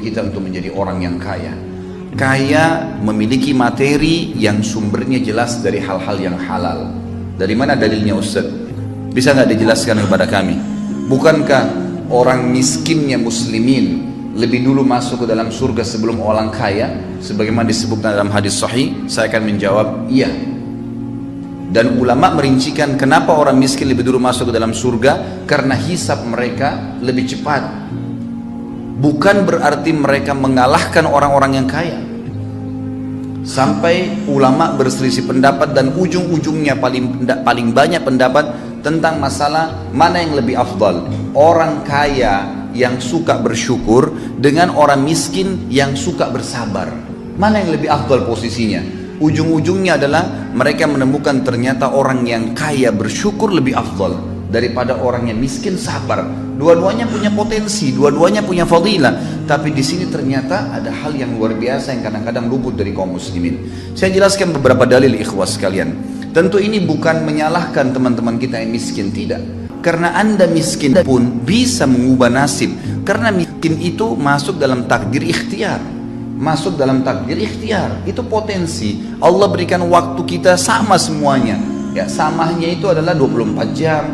kita untuk menjadi orang yang kaya. Kaya memiliki materi yang sumbernya jelas dari hal-hal yang halal. Dari mana dalilnya Ustaz? Bisa nggak dijelaskan kepada kami? Bukankah orang miskinnya muslimin lebih dulu masuk ke dalam surga sebelum orang kaya? Sebagaimana disebutkan dalam hadis sahih, saya akan menjawab iya. Dan ulama merincikan kenapa orang miskin lebih dulu masuk ke dalam surga, karena hisab mereka lebih cepat. Bukan berarti mereka mengalahkan orang-orang yang kaya. Sampai ulama berselisih pendapat dan ujung-ujungnya paling banyak pendapat tentang masalah mana yang lebih afdal. Orang kaya yang suka bersyukur dengan orang miskin yang suka bersabar. Mana yang lebih afdal posisinya? Ujung-ujungnya adalah mereka menemukan ternyata orang yang kaya bersyukur lebih afdal daripada orang yang miskin sabar. Dua-duanya punya potensi, dua-duanya punya fadilah. Tapi di sini ternyata ada hal yang luar biasa yang kadang-kadang luput dari kaum muslimin. Saya jelaskan beberapa dalil ikhwas sekalian. Tentu ini bukan menyalahkan teman-teman kita yang miskin, tidak. Karena Anda miskin pun bisa mengubah nasib. Karena miskin itu masuk dalam takdir ikhtiar. Masuk dalam takdir ikhtiar, itu potensi. Allah berikan waktu kita sama semuanya. Ya, samanya itu adalah 24 jam.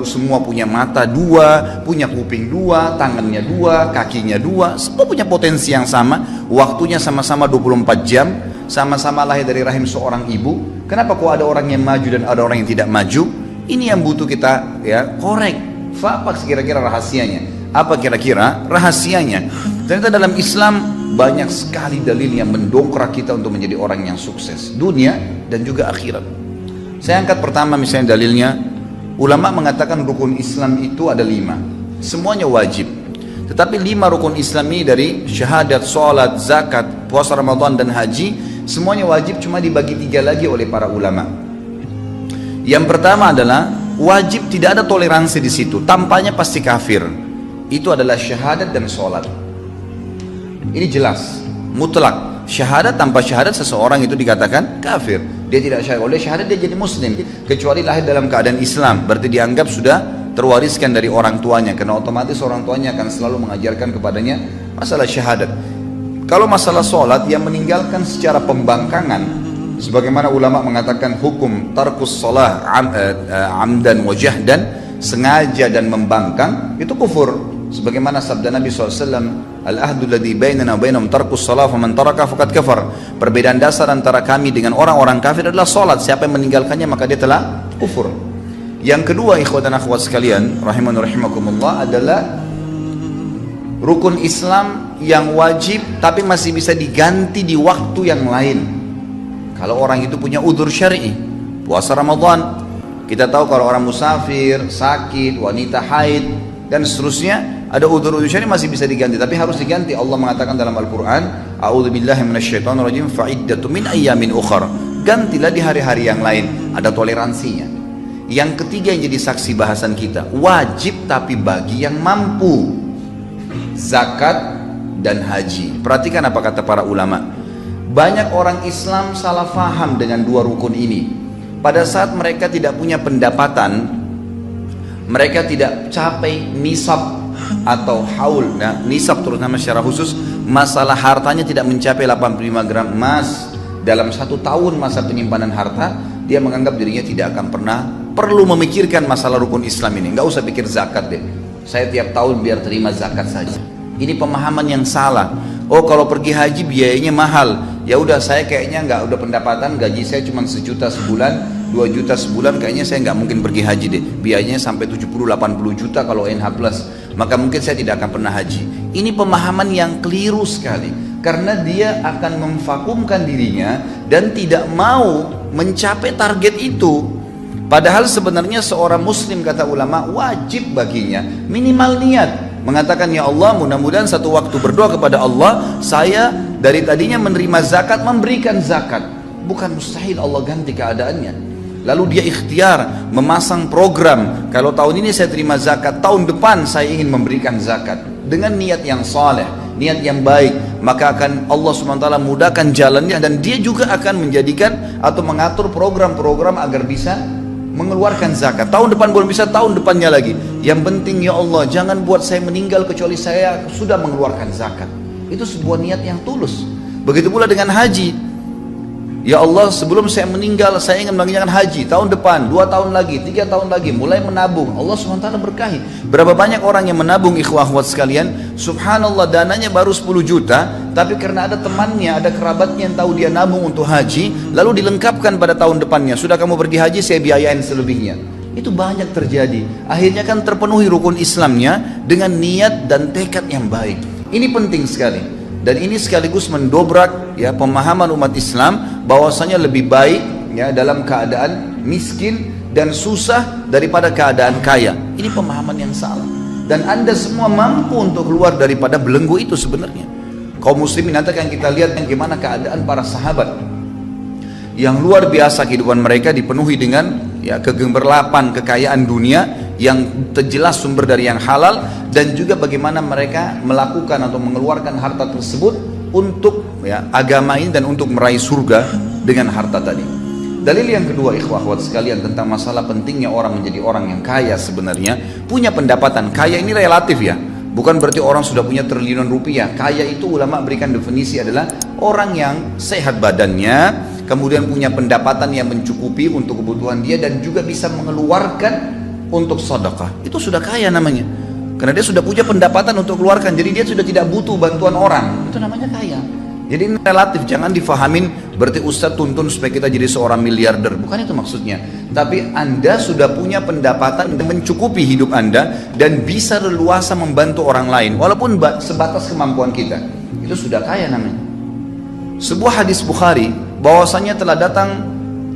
Semua punya mata dua, punya kuping dua, tangannya dua, kakinya dua. Semua punya potensi yang sama. Waktunya sama-sama 24 jam. Sama-sama lahir dari rahim seorang ibu. Kenapa kok ada orang yang maju dan ada orang yang tidak maju? Ini yang butuh kita ya korek. Apa kira-kira rahasianya? Apa kira-kira rahasianya? Ternyata dalam Islam banyak sekali dalil yang mendongkrak kita untuk menjadi orang yang sukses dunia dan juga akhirat. Saya angkat pertama misalnya dalilnya, ulama mengatakan rukun Islam itu ada 5, semuanya wajib. Tetapi 5 rukun Islam ini dari syahadat, salat, zakat, puasa Ramadan dan haji, semuanya wajib, cuma dibagi 3 lagi oleh para ulama. Yang pertama adalah wajib, tidak ada toleransi di situ, tampaknya pasti kafir. Itu adalah syahadat dan salat. Ini jelas, mutlak. Syahadat, tanpa syahadat seseorang itu dikatakan kafir. Dia tidak syahadat, oleh syahadat dia jadi muslim. Kecuali lahir dalam keadaan Islam, berarti dianggap sudah terwariskan dari orang tuanya. Karena otomatis orang tuanya akan selalu mengajarkan kepadanya masalah syahadat. Kalau masalah sholat, yang meninggalkan secara pembangkangan, sebagaimana ulama mengatakan hukum tarkus sholah amdan wa jahdan, sengaja dan membangkang, itu kufur. Sebagaimana sabda Nabi SAW, al-ahdu ladhi bainana bainam tarkus salat faman taraka faqad kafar. Perbedaan dasar antara kami dengan orang-orang kafir adalah salat. Siapa yang meninggalkannya maka dia telah kufur. Yang kedua, ikhwan dan akhwat sekalian, rahiman rahimakumullah, adalah rukun Islam yang wajib tapi masih bisa diganti di waktu yang lain. Kalau orang itu punya udzur syar'i, puasa Ramadan, kita tahu kalau orang musafir, sakit, wanita haid dan seterusnya, ada udzur syar'i masih bisa diganti, tapi harus diganti. Allah mengatakan dalam Al-Quran, a'udzubillahi minasyaitonirrajim, fa'iddatu min ayyamin ukhar. Gantilah di hari-hari yang lain, ada toleransinya. Yang ketiga yang jadi saksi bahasan kita, wajib tapi bagi yang mampu, zakat dan haji. Perhatikan apa kata para ulama. Banyak orang Islam salah faham dengan 2 rukun ini. Pada saat mereka tidak punya pendapatan, mereka tidak capai nisab atau haul. Nah, nisab terutama secara khusus, masalah hartanya tidak mencapai 85 gram emas dalam 1 tahun masa penyimpanan harta, dia menganggap dirinya tidak akan pernah perlu memikirkan masalah rukun Islam ini. Nggak usah pikir zakat deh, saya tiap tahun biar terima zakat saja. Ini pemahaman yang salah. Oh, kalau pergi haji biayanya mahal, ya udah saya kayaknya nggak, udah pendapatan gaji saya cuma 1 juta sebulan, 2 juta sebulan, kayaknya saya nggak mungkin pergi haji deh, biayanya sampai 70-80 juta kalau NH+, maka mungkin saya tidak akan pernah haji. Ini pemahaman yang keliru sekali, karena dia akan memvakumkan dirinya dan tidak mau mencapai target itu. Padahal sebenarnya seorang muslim, kata ulama, wajib baginya minimal niat, mengatakan, ya Allah, mudah-mudahan satu waktu berdoa kepada Allah, saya dari tadinya menerima zakat, memberikan zakat. Bukan mustahil Allah ganti keadaannya. Lalu dia ikhtiar memasang program, kalau tahun ini saya terima zakat, tahun depan saya ingin memberikan zakat. Dengan niat yang saleh, niat yang baik, maka akan Allah SWT mudahkan jalannya, dan dia juga akan menjadikan atau mengatur program-program agar bisa mengeluarkan zakat. Tahun depan belum bisa, tahun depannya lagi. Yang penting, ya Allah, jangan buat saya meninggal kecuali saya sudah mengeluarkan zakat. Itu sebuah niat yang tulus. Begitu pula dengan haji. Ya Allah, sebelum saya meninggal saya ingin mengerjakan haji tahun depan, 2 tahun lagi, 3 tahun lagi, mulai menabung. Allah SWT berkahi. Berapa banyak orang yang menabung, ikhwah akhwat sekalian, subhanallah, dananya baru 10 juta, tapi karena ada temannya, ada kerabatnya yang tahu dia nabung untuk haji, lalu dilengkapkan pada tahun depannya, sudah kamu pergi haji, saya biayain selebihnya. Itu banyak terjadi. Akhirnya kan terpenuhi rukun Islamnya dengan niat dan tekad yang baik. Ini penting sekali. Dan ini sekaligus mendobrak ya pemahaman umat Islam bahwasanya lebih baik ya dalam keadaan miskin dan susah daripada keadaan kaya. Ini pemahaman yang salah. Dan Anda semua mampu untuk keluar daripada belenggu itu sebenarnya. Kaum muslimin, nanti akan kita lihat bagaimana keadaan para sahabat yang luar biasa, kehidupan mereka dipenuhi dengan ya kegemerlapan kekayaan dunia yang terjelas sumber dari yang halal, dan juga bagaimana mereka melakukan atau mengeluarkan harta tersebut untuk ya agama ini dan untuk meraih surga dengan harta tadi. Dalil yang kedua, ikhwah akhwat sekalian, tentang masalah pentingnya orang menjadi orang yang kaya, sebenarnya punya pendapatan. Kaya ini relatif ya, bukan berarti orang sudah punya triliunan rupiah. Kaya itu ulama berikan definisi adalah orang yang sehat badannya, kemudian punya pendapatan yang mencukupi untuk kebutuhan dia, dan juga bisa mengeluarkan untuk sedekah. Itu sudah kaya namanya, karena dia sudah punya pendapatan untuk keluarkan, jadi dia sudah tidak butuh bantuan orang. Itu namanya kaya. Jadi ini relatif, jangan difahamin berarti Ustadz tuntun supaya kita jadi seorang miliarder, bukan itu maksudnya. Tapi Anda sudah punya pendapatan yang mencukupi hidup Anda dan bisa leluasa membantu orang lain walaupun sebatas kemampuan kita. Itu sudah kaya namanya. Sebuah hadis Bukhari bahwasanya telah datang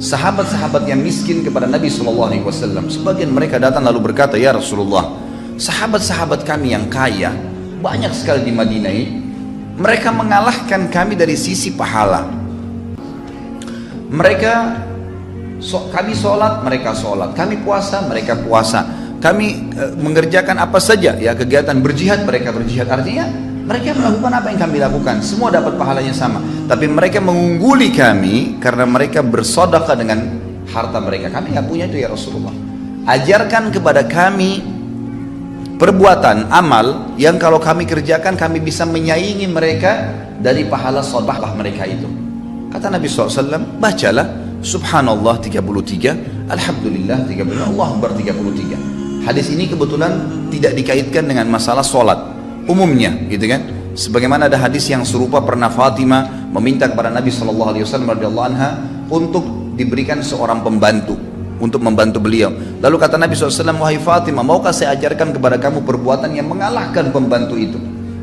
sahabat-sahabat yang miskin kepada Nabi SAW. Sebagian mereka datang lalu berkata, ya Rasulullah, sahabat-sahabat kami yang kaya banyak sekali di Madinah ini, mereka mengalahkan kami dari sisi pahala. Kami sholat, mereka sholat, kami puasa, mereka puasa, kami mengerjakan apa saja ya kegiatan berjihad, mereka berjihad. Artinya mereka melakukan apa yang kami lakukan, semua dapat pahalanya sama. Tapi mereka mengungguli kami karena mereka bersedekah dengan harta mereka. Kami nggak punya itu ya Rasulullah. Ajarkan kepada kami perbuatan amal yang kalau kami kerjakan kami bisa menyaingi mereka dari pahala sedekah mereka itu. Kata Nabi SAW, bacalah Subhanallah 33, Alhamdulillah 33, Allah Akbar 33. Hadis ini kebetulan tidak dikaitkan dengan masalah sholat umumnya, gitu kan? Sebagaimana ada hadis yang serupa, pernah Fatimah meminta kepada Nabi SAW radhiyallahu anha untuk diberikan seorang pembantu untuk membantu beliau. Lalu kata Nabi SAW, wahai Fatimah, maukah saya ajarkan kepada kamu perbuatan yang mengalahkan pembantu itu,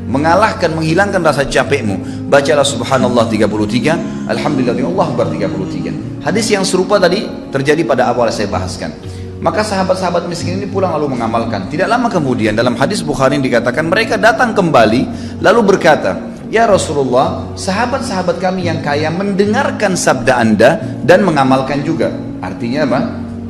mengalahkan, menghilangkan rasa capekmu? Bacalah Subhanallah 33, Alhamdulillah, Allah Akbar 33. Hadis yang serupa tadi terjadi pada awal saya bahaskan. Maka sahabat-sahabat miskin ini pulang lalu mengamalkan. Tidak lama kemudian dalam hadis Bukhari yang dikatakan mereka datang kembali lalu berkata, ya Rasulullah, sahabat-sahabat kami yang kaya mendengarkan sabda Anda dan mengamalkan juga. Artinya apa?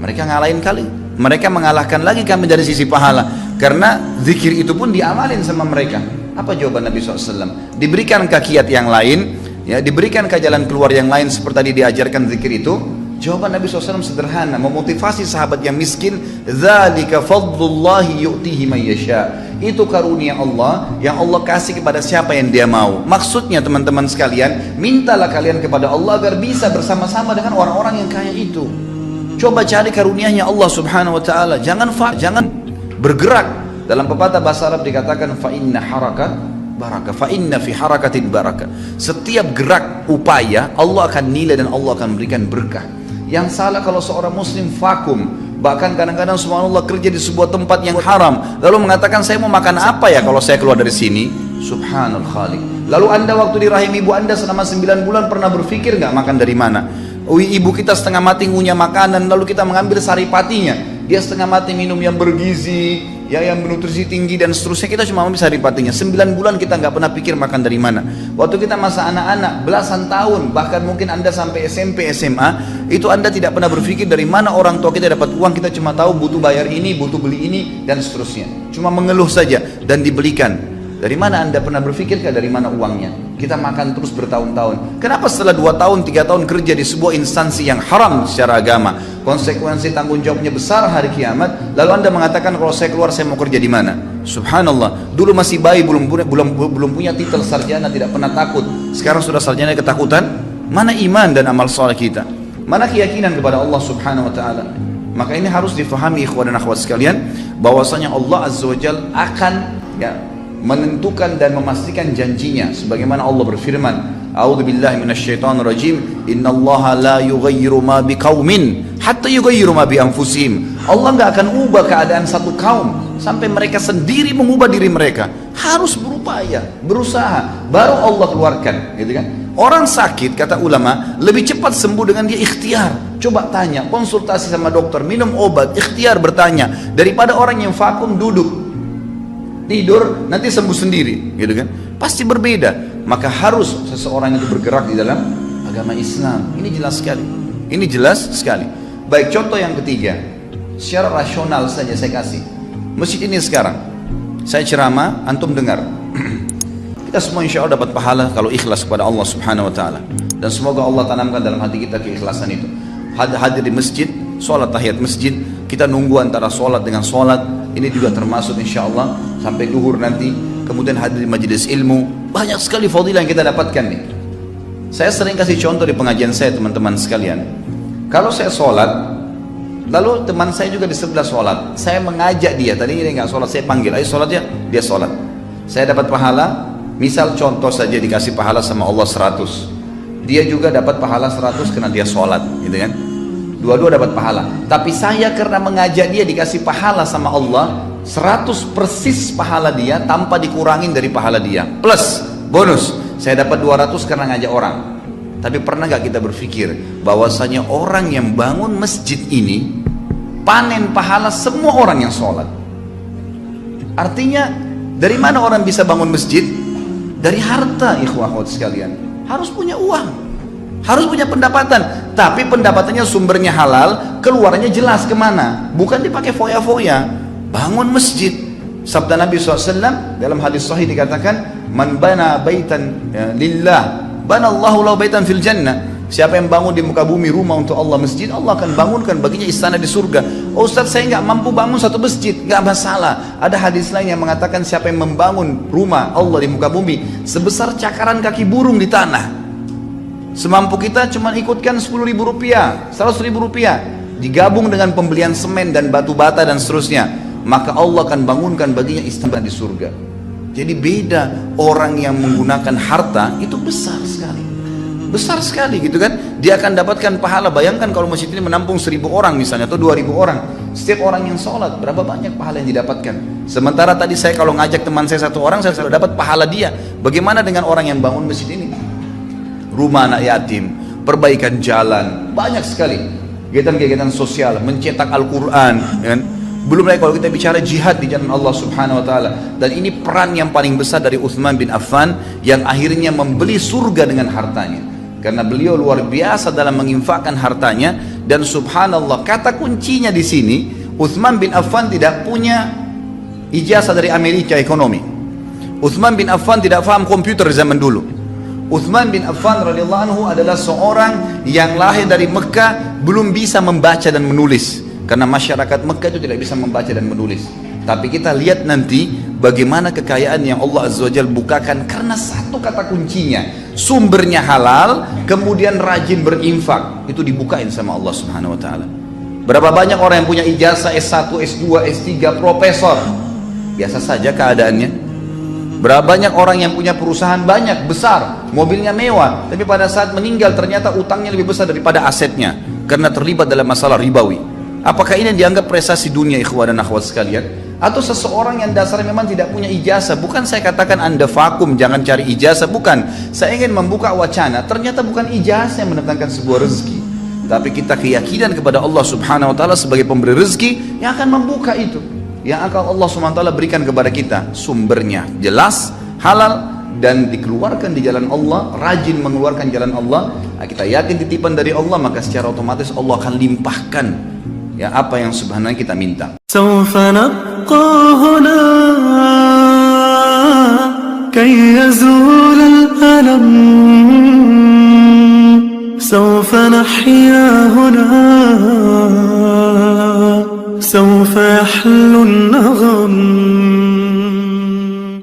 Mereka ngalahin kali. Mereka mengalahkan lagi kami dari sisi pahala, karena zikir itu pun diamalin sama mereka. Apa jawaban Nabi SAW? Diberikan kiat yang lain, ya, diberikan ke jalan keluar yang lain seperti tadi diajarkan zikir itu. Jawaban Nabi SAW sederhana, memotivasi sahabat yang miskin, dzalika fadlullahi yu'tihi man yasha. Itu karunia Allah yang Allah kasih kepada siapa yang Dia mau. Maksudnya teman-teman sekalian, mintalah kalian kepada Allah agar bisa bersama-sama dengan orang-orang yang kaya itu. Coba cari karunia-Nya Allah Subhanahu wa taala. Jangan bergerak. Dalam pepatah bahasa Arab dikatakan fa inna harakat barakah, fa inna fi harakatin barakah. Setiap gerak upaya Allah akan nilai dan Allah akan memberikan berkah. Yang salah kalau seorang muslim vakum, bahkan kadang-kadang subhanallah kerja di sebuah tempat yang haram, lalu mengatakan saya mau makan apa ya kalau saya keluar dari sini? Subhanal Khaliq. Lalu Anda waktu di rahim ibu Anda selama 9 bulan pernah berpikir nggak makan dari mana? Ibu kita setengah mati ngunyah makanan, lalu kita mengambil saripatinya. Dia setengah mati minum yang bergizi, ya, yang bernutrisi tinggi dan seterusnya, kita cuma ambil saripatinya. 9 bulan kita nggak pernah pikir makan dari mana. Waktu kita masa anak-anak, belasan tahun, bahkan mungkin Anda sampai SMP, SMA, itu Anda tidak pernah berpikir dari mana orang tua kita dapat uang. Kita cuma tahu butuh bayar ini, butuh beli ini, dan seterusnya. Cuma mengeluh saja dan dibelikan. Dari mana Anda pernah berpikirkah dari mana uangnya? kita makan terus bertahun-tahun. Kenapa setelah 2 tahun, 3 tahun kerja di sebuah instansi yang haram secara agama, konsekuensi tanggung jawabnya besar hari kiamat, lalu Anda mengatakan kalau saya keluar saya mau kerja di mana? Subhanallah, dulu masih bayi, belum punya titel sarjana, tidak pernah takut. Sekarang sudah sarjana ketakutan. Mana iman dan amal soleh kita? Mana keyakinan kepada Allah Subhanahu wa taala? Maka ini harus difahami ikhwan dan akhwat sekalian, bahwasanya Allah Azza wa Jalla akan menentukan dan memastikan janjinya, sebagaimana Allah berfirman, a'udzubillahi minasyaitonirrajim, innallaha la yughayyiru ma biqaumin hatta yughayyiru ma bi anfusihim. Allah enggak akan ubah keadaan satu kaum sampai mereka sendiri mengubah diri mereka. Harus berupaya, berusaha, baru Allah keluarkan, gitu kan? Orang sakit, kata ulama, lebih cepat sembuh dengan dia ikhtiar. Coba tanya, konsultasi sama dokter, minum obat, ikhtiar bertanya, daripada orang yang vakum duduk tidur nanti sembuh sendiri, gitu kan? Pasti berbeda. Maka harus seseorang itu bergerak di dalam agama Islam. Ini jelas sekali. Ini jelas sekali. Baik, contoh yang ketiga, secara rasional saja saya kasih. Masjid ini sekarang, saya ceramah, antum dengar. Kita semua insya Allah dapat pahala kalau ikhlas kepada Allah Subhanahu Wa Taala. Dan semoga Allah tanamkan dalam hati kita keikhlasan itu. Hadir di masjid, sholat tahiyat masjid, kita nunggu antara sholat dengan sholat. Ini juga termasuk insya Allah sampai duhur nanti. Kemudian hadir di majelis ilmu. Banyak sekali fadilah yang kita dapatkan nih. Saya sering kasih contoh di pengajian saya, teman-teman sekalian. Kalau saya sholat, lalu teman saya juga di sebelah sholat, saya mengajak dia, tadi dia nggak sholat, saya panggil, ayo sholat ya, dia sholat. Saya dapat pahala, misal contoh saja dikasih pahala sama Allah 100. Dia juga dapat pahala 100 karena dia sholat, gitu kan? Dua-dua dapat pahala. Tapi saya karena mengajak dia dikasih pahala sama Allah 100 persis pahala dia tanpa dikurangin dari pahala dia. Plus bonus, saya dapat 200 karena ngajak orang. Tapi pernah gak kita berpikir bahwasanya orang yang bangun masjid ini panen pahala semua orang yang sholat? Artinya dari mana orang bisa bangun masjid? Dari harta, ikhwah sekalian. Harus punya uang, harus punya pendapatan. Tapi pendapatannya sumbernya halal, keluarnya jelas kemana, bukan dipakai foya-foya. Bangun masjid. Sabda Nabi SAW dalam hadis sahih dikatakan, man bana baitan lillah bana Allahu lahu baitan fil jannah. Siapa yang bangun di muka bumi rumah untuk Allah, masjid, Allah akan bangunkan baginya istana di surga. Oh Ustaz, saya nggak mampu bangun satu masjid, nggak masalah. Ada hadis lain yang mengatakan siapa yang membangun rumah Allah di muka bumi sebesar cakaran kaki burung di tanah, semampu kita cuma ikutkan 10.000 rupiah, 100.000 rupiah, digabung dengan pembelian semen dan batu bata dan seterusnya, maka Allah akan bangunkan baginya istana di surga. Jadi beda, orang yang menggunakan harta itu besar sekali gitu kan, dia akan dapatkan pahala. Bayangkan kalau masjid ini menampung 1.000 orang misalnya, atau 2.000 orang, setiap orang yang sholat berapa banyak pahala yang didapatkan. Sementara tadi saya kalau ngajak teman saya 1 orang, saya sudah dapat pahala dia. Bagaimana dengan orang yang bangun masjid ini? Rumah anak yatim, perbaikan jalan, banyak sekali kegiatan-kegiatan sosial, mencetak Al-Quran, kan? Belum lagi kalau kita bicara jihad di jalan Allah Subhanahu Wa Taala. Dan ini peran yang paling besar dari Uthman bin Affan yang akhirnya membeli surga dengan hartanya. Karena beliau luar biasa dalam menginfakkan hartanya. Dan subhanallah, kata kuncinya di sini, Uthman bin Affan tidak punya ijazah dari Amerika ekonomi. Uthman bin Affan tidak paham komputer zaman dulu. Uthman bin Affan radhiyallahu anhu adalah seorang yang lahir dari Mekah, belum bisa membaca dan menulis. Karena masyarakat Mekah itu tidak bisa membaca dan menulis. Tapi kita lihat nanti bagaimana kekayaan yang Allah Azza wa Jalla bukakan karena satu kata kuncinya, sumbernya halal, kemudian rajin berinfak, itu dibukain sama Allah Subhanahu Wa Taala. Berapa banyak orang yang punya ijazah S1, S2, S3, profesor, biasa saja keadaannya. Berapa banyak orang yang punya perusahaan banyak, besar, mobilnya mewah, tapi pada saat meninggal ternyata utangnya lebih besar daripada asetnya karena terlibat dalam masalah ribawi. Apakah ini dianggap prestasi dunia, ikhwah dan akhwat sekalian? Atau seseorang yang dasarnya memang tidak punya ijazah? Bukan saya katakan Anda vakum, jangan cari ijazah, bukan. Saya ingin membuka wacana, ternyata bukan ijazah yang mendatangkan sebuah rezeki, tapi kita keyakinan kepada Allah Subhanahu Wa Taala sebagai pemberi rezeki yang akan membuka itu, yang akan Allah Subhanahu Wa Taala berikan kepada kita. Sumbernya jelas, halal, dan dikeluarkan di jalan Allah, rajin mengeluarkan jalan Allah. Nah, kita yakin titipan dari Allah, maka secara otomatis Allah akan limpahkan ya apa yang subhanallah kita minta. سوف نبقى هنا كي يزول الألم الألم سوف نحيا هنا سوف يحلو النغم